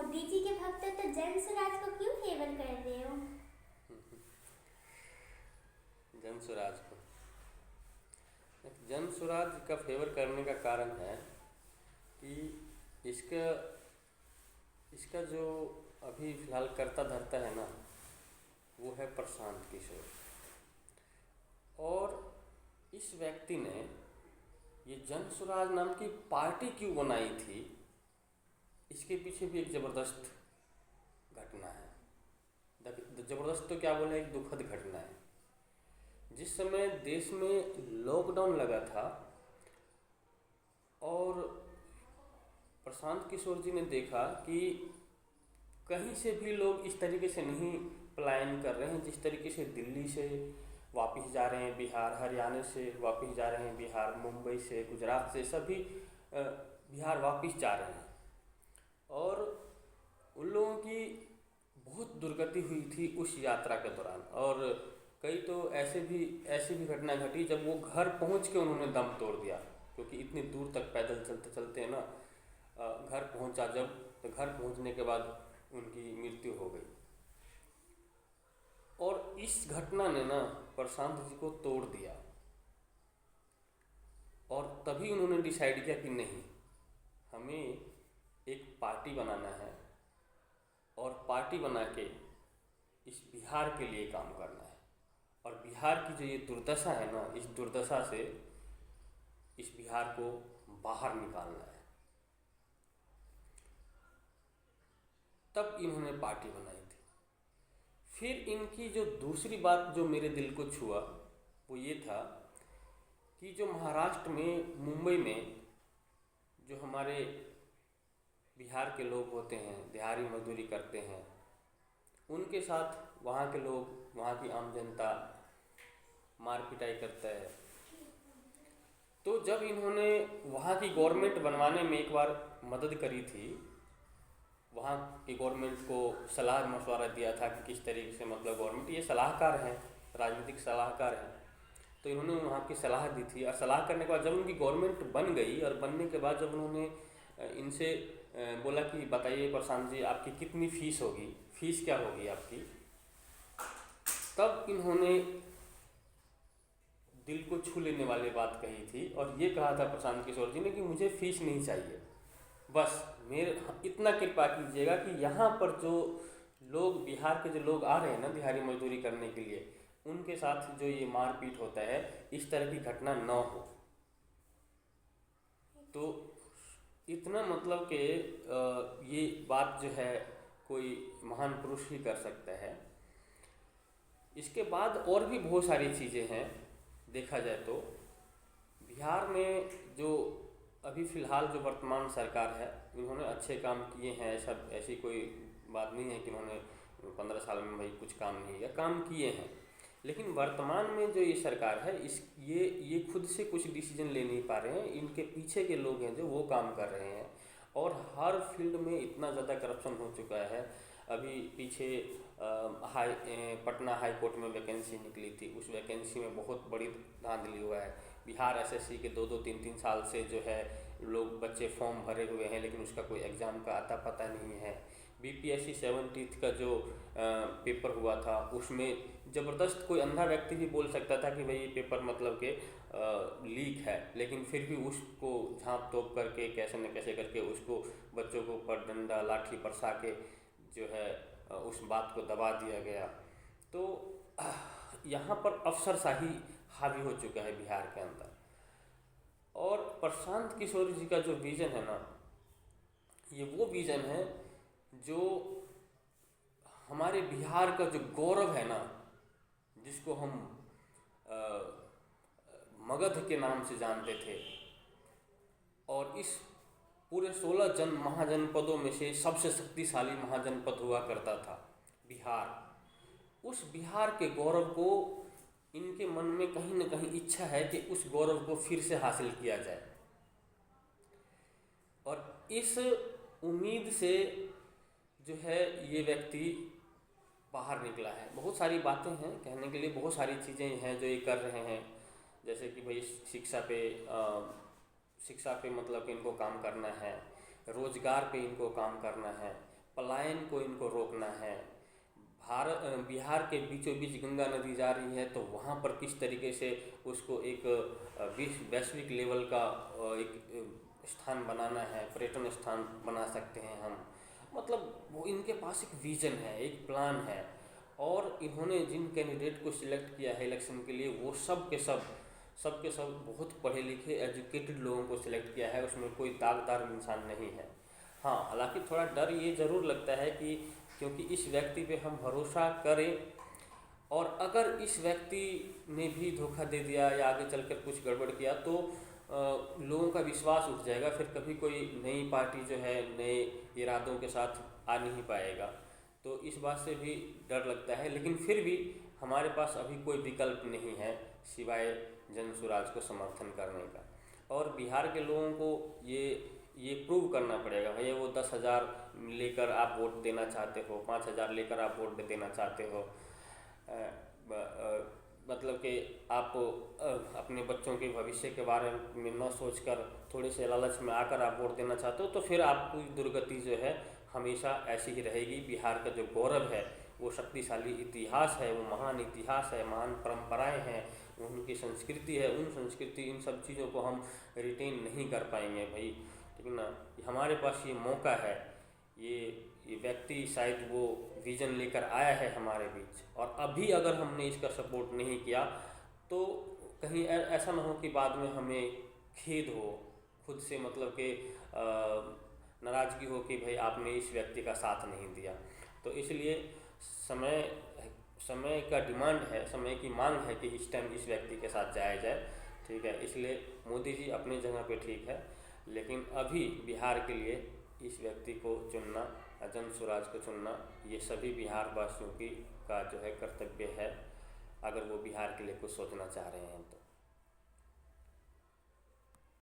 मोदी जी के भक्त हो तो जन स्वराज को क्यों फेवर कर रहे हो? जन स्वराज को जन स्वराज का फेवर करने का कारण है कि इसका इसका जो अभी फिलहाल करता धरता है ना, वो है प्रशांत किशोर। और इस व्यक्ति ने ये जन स्वराज नाम की पार्टी क्यों बनाई थी, इसके पीछे भी एक ज़बरदस्त घटना है। ज़बरदस्त तो क्या बोले, एक दुखद घटना है। जिस समय देश में लॉकडाउन लगा था और प्रशांत किशोर जी ने देखा कि कहीं से भी लोग इस तरीके से नहीं पलायन कर रहे हैं जिस तरीके से दिल्ली से वापस जा रहे हैं, बिहार हरियाणा से वापस जा रहे हैं, बिहार मुंबई से गुजरात से सभी बिहार वापस जा रहे हैं। और उन लोगों की बहुत दुर्गति हुई थी उस यात्रा के दौरान। और कई तो ऐसी भी घटना घटी जब वो घर पहुंच के उन्होंने दम तोड़ दिया, क्योंकि इतनी दूर तक पैदल चलते चलते हैं ना, घर पहुंचा जब, तो घर पहुंचने के बाद उनकी मृत्यु हो गई। और इस घटना ने ना प्रशांत जी को तोड़ दिया और तभी उन्होंने डिसाइड किया कि नहीं, हमें एक पार्टी बनाना है और पार्टी बना के इस बिहार के लिए काम करना है। और बिहार की जो ये दुर्दशा है ना, इस दुर्दशा से इस बिहार को बाहर निकालना है। तब इन्होंने पार्टी बनाई थी। फिर इनकी जो दूसरी बात जो मेरे दिल को छुआ वो ये था कि जो महाराष्ट्र में मुंबई में जो हमारे बिहार के लोग होते हैं, दिहाड़ी मजदूरी करते हैं, उनके साथ वहाँ के लोग, वहाँ की आम जनता मार पिटाई करता है। तो जब इन्होंने वहाँ की गवर्नमेंट बनवाने में एक बार मदद करी थी, वहाँ की गवर्नमेंट को सलाह मशवरा दिया था कि किस तरीके से, मतलब गवर्नमेंट ये सलाहकार हैं, राजनीतिक सलाहकार हैं, तो इन्होंने वहाँ की सलाह दी थी। और सलाह करने के बाद जब उनकी गवर्नमेंट बन गई और बनने के बाद जब उन्होंने इनसे बोला कि बताइए प्रशांत जी आपकी कितनी फ़ीस होगी, फ़ीस क्या होगी आपकी, तब इन्होंने दिल को छू लेने वाली बात कही थी और ये कहा था प्रशांत किशोर जी ने कि मुझे फ़ीस नहीं चाहिए, बस मेरे इतना कृपा कीजिएगा कि यहाँ पर जो लोग, बिहार के जो लोग आ रहे हैं ना दिहाड़ी मजदूरी करने के लिए, उनके साथ जो ये मारपीट होता है इस तरह की घटना न हो। तो इतना मतलब कि ये बात जो है कोई महान पुरुष ही कर सकता है। इसके बाद और भी बहुत सारी चीज़ें हैं। देखा जाए तो बिहार में जो अभी फ़िलहाल जो वर्तमान सरकार है, इन्होंने अच्छे काम किए हैं, ऐसी कोई बात नहीं है कि इन्होंने 15 साल में भाई कुछ काम नहीं किया, काम किए हैं। लेकिन वर्तमान में जो ये सरकार है, ये खुद से कुछ डिसीजन ले नहीं पा रहे हैं, इनके पीछे के लोग हैं जो वो काम कर रहे हैं। और हर फील्ड में इतना ज़्यादा करप्शन हो चुका है। अभी पीछे पटना हाई कोर्ट में वैकेंसी निकली थी, उस वैकेंसी में बहुत बड़ी धांधली हुआ है। बिहार एसएससी के 2-2 3-3 साल से जो है लोग, बच्चे फॉर्म भरे हुए हैं लेकिन उसका कोई एग्ज़ाम का आता पता नहीं है। बीपीएससी 70th का जो पेपर हुआ था उसमें ज़बरदस्त कोई अंधा व्यक्ति भी बोल सकता था कि भाई ये पेपर मतलब के लीक है, लेकिन फिर भी उसको झाँप तोप करके कैसे न कैसे करके उसको बच्चों को ऊपर डंडा लाठी बरसा के जो है उस बात को दबा दिया गया। तो यहाँ पर अफसरशाही हावी हो चुका है बिहार के अंदर। और प्रशांत किशोर जी का जो विज़न है ना, ये वो विज़न है जो हमारे बिहार का जो गौरव है ना, जिसको हम मगध के नाम से जानते थे, और इस पूरे 16 महाजनपदों में से सबसे शक्तिशाली महाजनपद हुआ करता था बिहार। उस बिहार के गौरव को, इनके मन में कहीं न कहीं इच्छा है कि उस गौरव को फिर से हासिल किया जाए। और इस उम्मीद से जो है ये व्यक्ति बाहर निकला है। बहुत सारी बातें हैं कहने के लिए, बहुत सारी चीज़ें हैं जो ये कर रहे हैं, जैसे कि भाई शिक्षा पे मतलब कि इनको काम करना है, रोज़गार पे इनको काम करना है, पलायन को इनको रोकना है। बिहार के बीचों बीच गंगा नदी जा रही है, तो वहाँ पर किस तरीके से उसको एक वैश्विक लेवल का एक स्थान बनाना है, पर्यटन स्थान बना सकते हैं हम। मतलब वो इनके पास एक विज़न है, एक प्लान है, और इन्होंने जिन कैंडिडेट को सिलेक्ट किया है इलेक्शन के लिए, वो सब के सब बहुत पढ़े लिखे एजुकेटेड लोगों को सिलेक्ट किया है। उसमें कोई दागदार इंसान नहीं है। हाँ, हालांकि थोड़ा डर ये ज़रूर लगता है कि क्योंकि इस व्यक्ति पे हम भरोसा करें, और अगर इस व्यक्ति ने भी धोखा दे दिया या आगे चलकर कुछ गड़बड़ किया, तो लोगों का विश्वास उठ जाएगा। फिर कभी कोई नई पार्टी जो है नए इरादों के साथ आ नहीं पाएगा। तो इस बात से भी डर लगता है। लेकिन फिर भी हमारे पास अभी कोई विकल्प नहीं है सिवाय जनसुराज को समर्थन करने का। और बिहार के लोगों को ये प्रूव करना पड़ेगा। भैया वो 10,000 लेकर आप वोट देना चाहते हो, 5,000 लेकर आप वोट देना चाहते हो, मतलब कि आप अपने बच्चों के भविष्य के बारे में न सोचकर थोड़े से लालच में आकर आप वोट देना चाहते हो, तो फिर आपकी दुर्गति जो है हमेशा ऐसी ही रहेगी। बिहार का जो गौरव है, वो शक्तिशाली इतिहास है, वो महान इतिहास है, महान परंपराएं हैं, उनकी संस्कृति है। उन संस्कृति, इन सब चीज़ों को हम रिटेन नहीं कर पाएंगे भाई, ठीक है ना। हमारे पास ये मौका है। ये व्यक्ति शायद वो विज़न लेकर आया है हमारे बीच, और अभी अगर हमने इसका सपोर्ट नहीं किया तो कहीं ऐसा ना हो कि बाद में हमें खेद हो खुद से, मतलब कि नाराज़गी हो कि भाई आपने इस व्यक्ति का साथ नहीं दिया। तो इसलिए समय का डिमांड है, समय की मांग है कि इस टाइम इस व्यक्ति के साथ जाया जाए, ठीक है। इसलिए मोदी जी अपनी जगह पे ठीक है, लेकिन अभी बिहार के लिए इस व्यक्ति को चुनना, जनसुराज को चुनना, ये सभी बिहार वासियों का जो है कर्तव्य है, अगर वो बिहार के लिए कुछ सोचना चाह रहे हैं तो।